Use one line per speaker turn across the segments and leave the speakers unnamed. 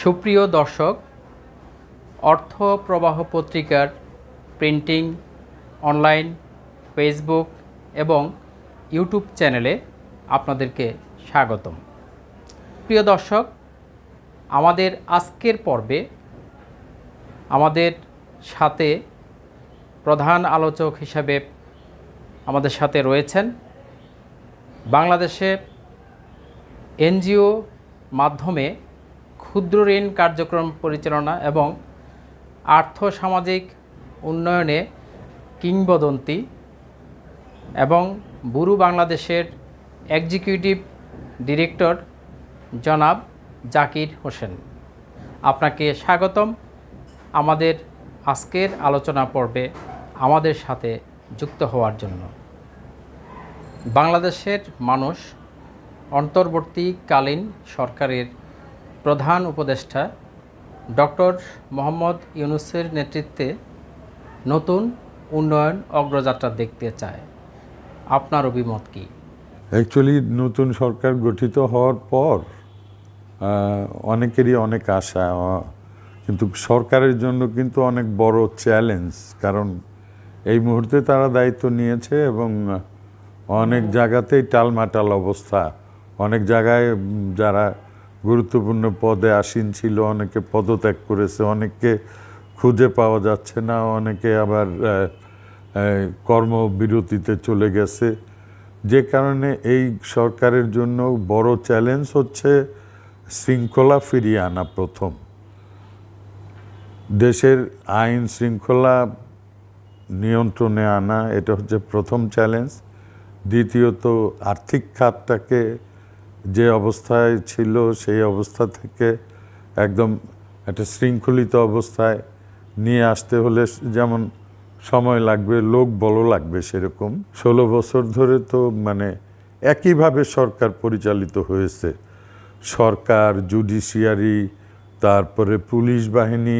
সুপ্রিয় দর্শক, অর্থ প্রবাহ পত্রিকার প্রিন্টিং, অনলাইন, ফেসবুক এবং ইউটিউব চ্যানেলে আপনাদেরকে স্বাগতম। প্রিয় দর্শক, আমাদের আজকের পর্বে আমাদের সাথে প্রধান আলোচক হিসাবে আমাদের সাথে রয়েছেন বাংলাদেশে এনজিও মাধ্যমে ক্ষুদ্র ঋণ কার্যক্রম পরিচালনা এবং আর্থসামাজিক উন্নয়নে কিংবদন্তি এবং বুরু বাংলাদেশের এক্সিকিউটিভ ডিরেক্টর জনাব জাকির হোসেন। আপনাকে স্বাগতম আমাদের আজকের আলোচনা পর্বে আমাদের সাথে যুক্ত হওয়ার জন্য। বাংলাদেশের মানুষ অন্তর্বর্তীকালীন সরকারের প্রধান উপদেষ্টা ডক্টর মোহাম্মদ ইউনূসের নেতৃত্বে নতুন উন্নয়ন অগ্রযাত্রা দেখতে চায়। আপনার অভিমত কি?
অ্যাকচুয়ালি নতুন সরকার গঠিত হওয়ার পর অনেকেরই অনেক আশা, কিন্তু সরকারের জন্য কিন্তু অনেক বড় চ্যালেঞ্জ, কারণ এই মুহূর্তে তারা দায়িত্ব নিয়েছে এবং অনেক জায়গাতেই টালমাটাল অবস্থা। অনেক জায়গায় যারা গুরুত্বপূর্ণ পদে আসীন ছিল অনেকে পদত্যাগ করেছে, অনেককে খুঁজে পাওয়া যাচ্ছে না, অনেকে আবার কর্মবিরতিতে চলে গেছে। যে কারণে এই সরকারের জন্য বড় চ্যালেঞ্জ হচ্ছে শৃঙ্খলা ফিরিয়ে আনা। প্রথম, দেশের আইন শৃঙ্খলা নিয়ন্ত্রণে আনা, এটা হচ্ছে প্রথম চ্যালেঞ্জ। দ্বিতীয়ত, আর্থিক খাতটাকে যে অবস্থায় ছিল সেই অবস্থা থেকে একদম একটা শৃঙ্খলিত অবস্থায় নিয়ে আসতে হলে যেমন সময় লাগবে, লোক বল লাগবে, সেরকম 16 বছর ধরে তো একইভাবে সরকার পরিচালিত হয়েছে। সরকার, জুডিশিয়ারি, তারপরে পুলিশ বাহিনী,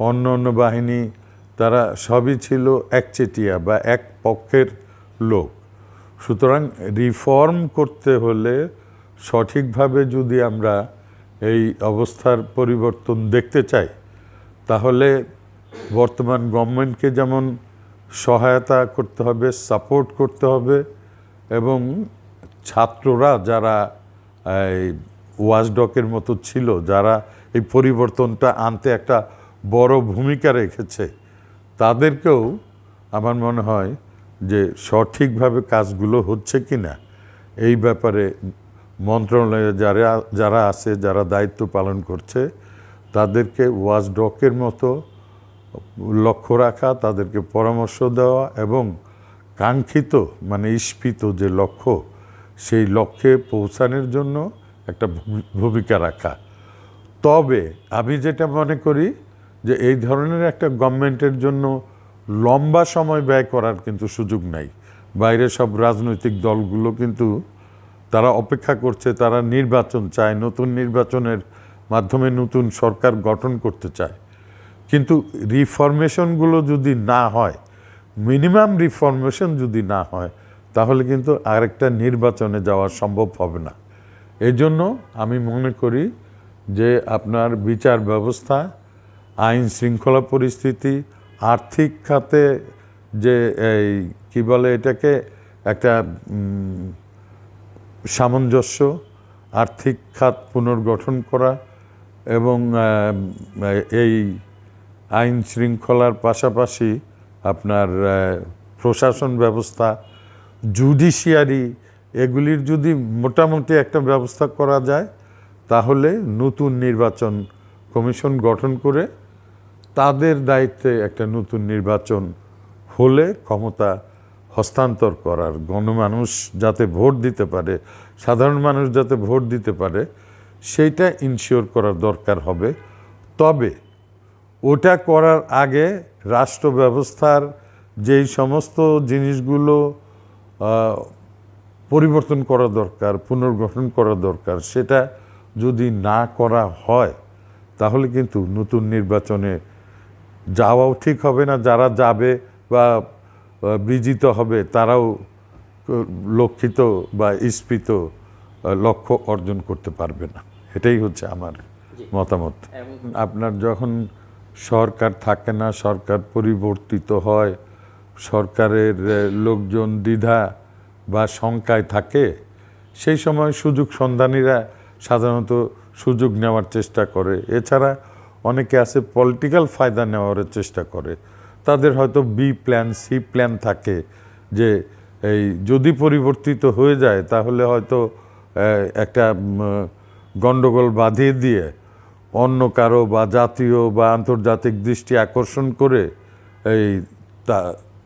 অন্য অন্য বাহিনী, তারা সবই ছিল একচেটিয়া বা এক পক্ষের লোক। সুতরাং রিফর্ম করতে হলে সঠিকভাবে যদি আমরা এই অবস্থার পরিবর্তন দেখতে চাই, তাহলে বর্তমান গভর্নমেন্টকে যেমন সহায়তা করতে হবে, সাপোর্ট করতে হবে, এবং ছাত্ররা যারা এই ওয়াচডগের মতো ছিল, যারা এই পরিবর্তনটা আনতে একটা বড় ভূমিকা রেখেছে, তাদেরকেও আমার মনে হয় যে সঠিকভাবে কাজগুলো হচ্ছে কি না এই ব্যাপারে মন্ত্রণালয়ে যারা আছে, যারা দায়িত্ব পালন করছে, তাদেরকে ওয়াচডগের মতো লক্ষ্য রাখা, তাদেরকে পরামর্শ দেওয়া এবং কাঙ্ক্ষিত ইস্পিত যে লক্ষ্য, সেই লক্ষ্যে পৌঁছানোর জন্য একটা ভূমিকা রাখা। তবে আমি যেটা মনে করি যে এই ধরনের একটা গভর্নমেন্টের জন্য লম্বা সময় ব্যয় করার কিন্তু সুযোগ নাই। বাইরে সব রাজনৈতিক দলগুলো কিন্তু তারা অপেক্ষা করছে, তারা নির্বাচন চায়, নতুন নির্বাচনের মাধ্যমে নতুন সরকার গঠন করতে চায়। কিন্তু রিফরমেশনগুলো যদি না হয়, মিনিমাম রিফরমেশন যদি না হয়, তাহলে কিন্তু আরেকটা নির্বাচনে যাওয়া সম্ভব হবে না। এই জন্য আমি মনে করি যে আপনার বিচার ব্যবস্থা, আইন শৃঙ্খলা পরিস্থিতি, আর্থিক খাতে যে এই কী বলে এটাকে একটা সামঞ্জস্য, আর্থিক খাত পুনর্গঠন করা এবং এই আইন শৃঙ্খলার পাশাপাশি আপনার প্রশাসন ব্যবস্থা, জুডিশিয়ারি, এগুলির যদি মোটামুটি একটা ব্যবস্থা করা যায়, তাহলে নতুন নির্বাচন কমিশন গঠন করে তাদের দায়িত্বে একটা নতুন নির্বাচন হলে ক্ষমতা হস্তান্তর করার, গণমানুষ যাতে ভোট দিতে পারে, সাধারণ মানুষ যাতে ভোট দিতে পারে, সেইটা ইনশিওর করার দরকার হবে। তবে ওটা করার আগে রাষ্ট্র ব্যবস্থার যেই সমস্ত জিনিসগুলো পরিবর্তন করা দরকার, পুনর্গঠন করা দরকার, সেটা যদি না করা হয়, তাহলে কিন্তু নতুন নির্বাচনে যাওয়াও ঠিক হবে না। যারা যাবে বা বিজিত হবে তারাও লক্ষিত বা ইস্পিত লক্ষ্য অর্জন করতে পারবে না। এটাই হচ্ছে আমার মতামত।
এবং
আপনার যখন সরকার থাকে না, সরকার পরিবর্তিত হয়, সরকারের লোকজন দ্বিধা বা শঙ্কায় থাকে, সেই সময় সুযোগ সন্ধানীরা সাধারণত সুযোগ নেওয়ার চেষ্টা করে। এছাড়া অনেকে আছে পলিটিক্যাল ফায়দা নেওয়ার চেষ্টা করে। তাদের হয়তো বি প্ল্যান, সি প্ল্যান থাকে যে এই যদি পরিবর্তিত হয়ে যায় তাহলে হয়তো একটা গণ্ডগোল বাঁধিয়ে দিয়ে অন্য কারো বা জাতীয় বা আন্তর্জাতিক দৃষ্টি আকর্ষণ করে এই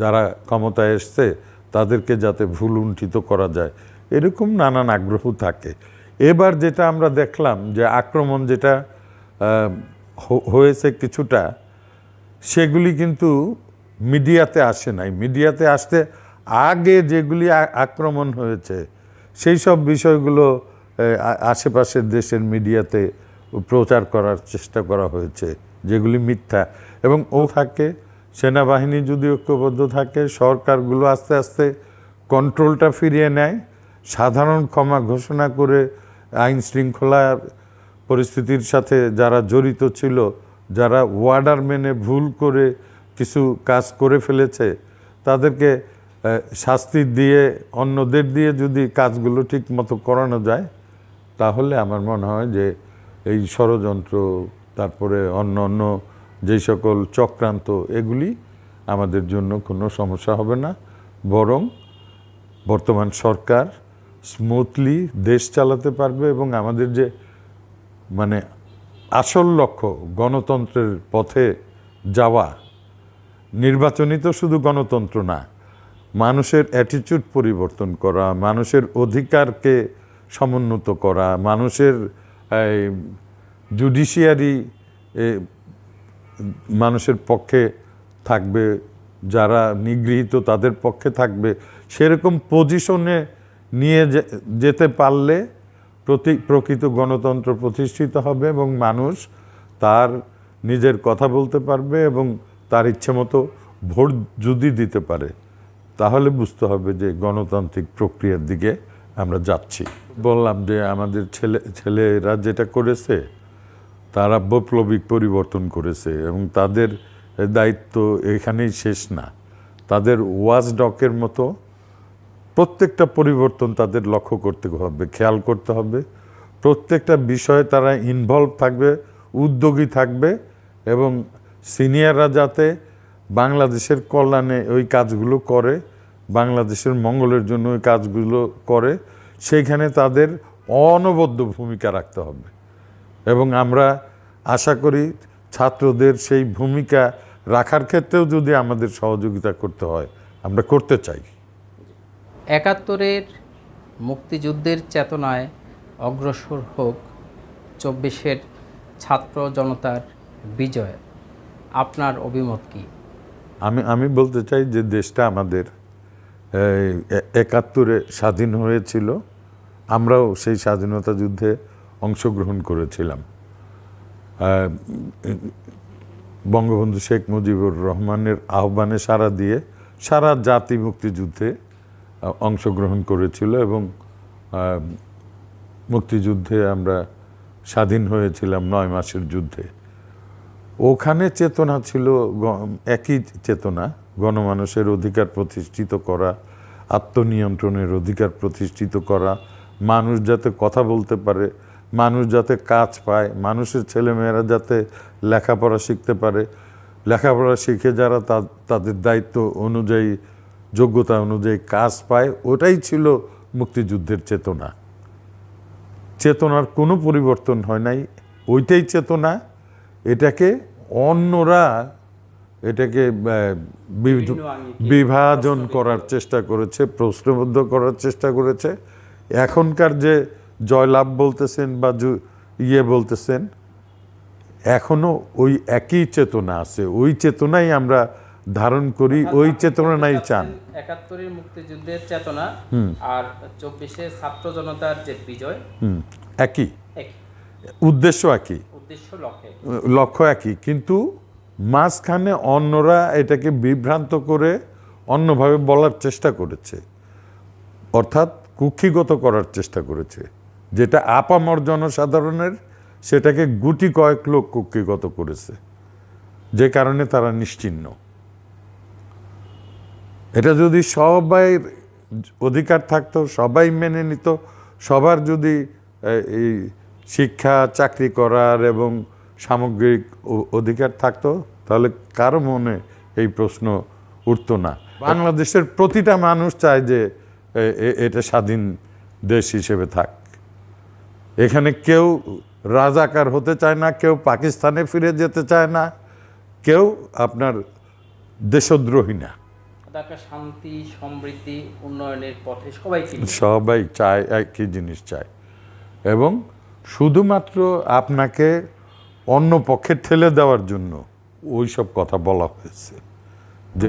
যারা ক্ষমতায় এসছে তাদেরকে যাতে ভুলুণ্ঠিত করা যায়, এরকম নানান আগ্রহ থাকে। এবার যেটা আমরা দেখলাম যে আক্রমণ যেটা হয়েছে কিছুটা, সেগুলি কিন্তু মিডিয়াতে আসে নাই। মিডিয়াতে আসতে আগে যেগুলি আক্রমণ হয়েছে সেই সব বিষয়গুলো আশেপাশের দেশের মিডিয়াতে প্রচার করার চেষ্টা করা হয়েছে, যেগুলি মিথ্যা। এবং থাকে সেনাবাহিনী যদি ঐক্যবদ্ধ থাকে, সরকারগুলো আস্তে আস্তে কন্ট্রোলটা ফিরিয়ে নেয়, সাধারণ ক্ষমা ঘোষণা করে আইন শৃঙ্খলার পরিস্থিতির সাথে যারা জড়িত ছিল, যারা ওয়ার্ডার মেনে ভুল করে কিছু কাজ করে ফেলেছে, তাদেরকে শাস্তি দিয়ে অন্যদের দিয়ে যদি কাজগুলো ঠিক মতো করানো যায়, তাহলে আমার মনে হয় যে এই ষড়যন্ত্র, তারপরে অন্য অন্য যেই সকল চক্রান্ত, এগুলি আমাদের জন্য কোনো সমস্যা হবে না। বরং বর্তমান সরকার স্মুথলি দেশ চালাতে পারবে এবং আমাদের যে মানে আসল লক্ষ্য গণতন্ত্রের পথে যাওয়া, নির্বাচনই তো শুধু গণতন্ত্র না, মানুষের অ্যাটিটিউড পরিবর্তন করা, মানুষের অধিকারকে সমুন্নত করা, মানুষের জুডিশিয়ারি মানুষের পক্ষে থাকবে, যারা নিগৃহীত তাদের পক্ষে থাকবে, সেরকম পজিশনে নিয়ে যেতে পারলে প্রকৃত গণতন্ত্র প্রতিষ্ঠিত হবে এবং মানুষ তার নিজের কথা বলতে পারবে এবং তার ইচ্ছে মতো ভোট যদি দিতে পারে, তাহলে বুঝতে হবে যে গণতান্ত্রিক প্রক্রিয়ার দিকে আমরা যাচ্ছি। বললাম যে আমাদের ছেলেরা যেটা করেছে, তারা বৈপ্লবিক পরিবর্তন করেছে এবং তাদের দায়িত্ব এখানেই শেষ না। তাদের ওয়াচডগের মতো প্রত্যেকটা পরিবর্তন তাদের লক্ষ্য করতে হবে, খেয়াল করতে হবে। প্রত্যেকটা বিষয়ে তারা ইনভলভ থাকবে, উদ্যোগী থাকবে এবং সিনিয়ররা যাতে বাংলাদেশের কল্যাণে ওই কাজগুলো করে, বাংলাদেশের মঙ্গলের জন্য ওই কাজগুলো করে, সেইখানে তাদের অনবদ্য ভূমিকা রাখতে হবে। এবং আমরা আশা করি ছাত্রদের সেই ভূমিকা রাখার ক্ষেত্রেও যদি আমাদের সহযোগিতা করতে হয়, আমরা করতে চাই।
৭১-এর মুক্তিযুদ্ধের চেতনায় অগ্রসর হোক ২৪-এর ছাত্র জনতার বিজয়। আপনার অভিমত কি?
আমি বলতে চাই যে দেশটা আমাদের ৭১-এ স্বাধীন হয়েছিল, আমরাও সেই স্বাধীনতা যুদ্ধে অংশগ্রহণ করেছিলাম। বঙ্গবন্ধু শেখ মুজিবুর রহমানের আহ্বানে সাড়া দিয়ে সারা জাতি মুক্তিযুদ্ধে অংশগ্রহণ করেছিল এবং মুক্তিযুদ্ধে আমরা স্বাধীন হয়েছিলাম ৯ মাসের যুদ্ধে। ওখানে চেতনা ছিল একই চেতনা, গণমানুষের অধিকার প্রতিষ্ঠিত করা, আত্মনিয়ন্ত্রণের অধিকার প্রতিষ্ঠিত করা, মানুষ যাতে কথা বলতে পারে, মানুষ যাতে কাজ পায়, মানুষের ছেলেমেয়েরা যাতে লেখাপড়া শিখতে পারে, লেখাপড়া শিখে যারা তাদের দায়িত্ব অনুযায়ী, যোগ্যতা অনুযায়ী কাজ পায়, ওটাই ছিল মুক্তিযুদ্ধের চেতনা। চেতনার কোনো পরিবর্তন হয় নাই, ওইটাই চেতনা। এটাকে অন্যরা বিভাজন করার চেষ্টা করেছে, প্রশ্নবদ্ধ করার চেষ্টা করেছে। এখনকার যে জয়লাভ বলতেছেন বা বলতেছেন, এখনো ওই একই চেতনা আছে, ওই চেতনাই আমরা ধারণ করি, ওই চেতনা নাই চান।
৭১-এর মুক্তিযুদ্ধের চেতনা আর ২৪-এর ছাত্র জনতার যে বিজয়
একই, উদ্দেশ্য একই, লক্ষ্য একই, কিন্তু মাঝখানে অন্যরা এটাকে বিভ্রান্ত করে অন্যভাবে বলার চেষ্টা করেছে, অর্থাৎ কুক্ষিগত করার চেষ্টা করেছে, যেটা আপামর জনসাধারণের সেটাকে গুটি কয়েক লোক কক্ষিগত করেছে, যে কারণে তারা নিশ্চিহ্ন। এটা যদি সবাই অধিকার থাকতো, সবাই মেনে নিত, সবার যদি এই শিক্ষা, চাকরি করার এবং সামগ্রিক অধিকার থাকতো, তাহলে কারো মনে এই প্রশ্ন উঠতো না। বাংলাদেশের প্রতিটা মানুষ চায় যে এটা স্বাধীন দেশ হিসেবে থাক। এখানে কেউ রাজাকার হতে চায় না, কেউ পাকিস্তানে ফিরে যেতে চায় না, কেউ আপনার দেশদ্রোহী না।
একটা শান্তি, সমৃদ্ধি, উন্নয়নের পথে
সবাই চায়, একই জিনিস চায়। এবং শুধুমাত্র আপনাকে অন্য পক্ষে ঠেলে দেওয়ার জন্য ওই সব কথা বলা হয়েছে যে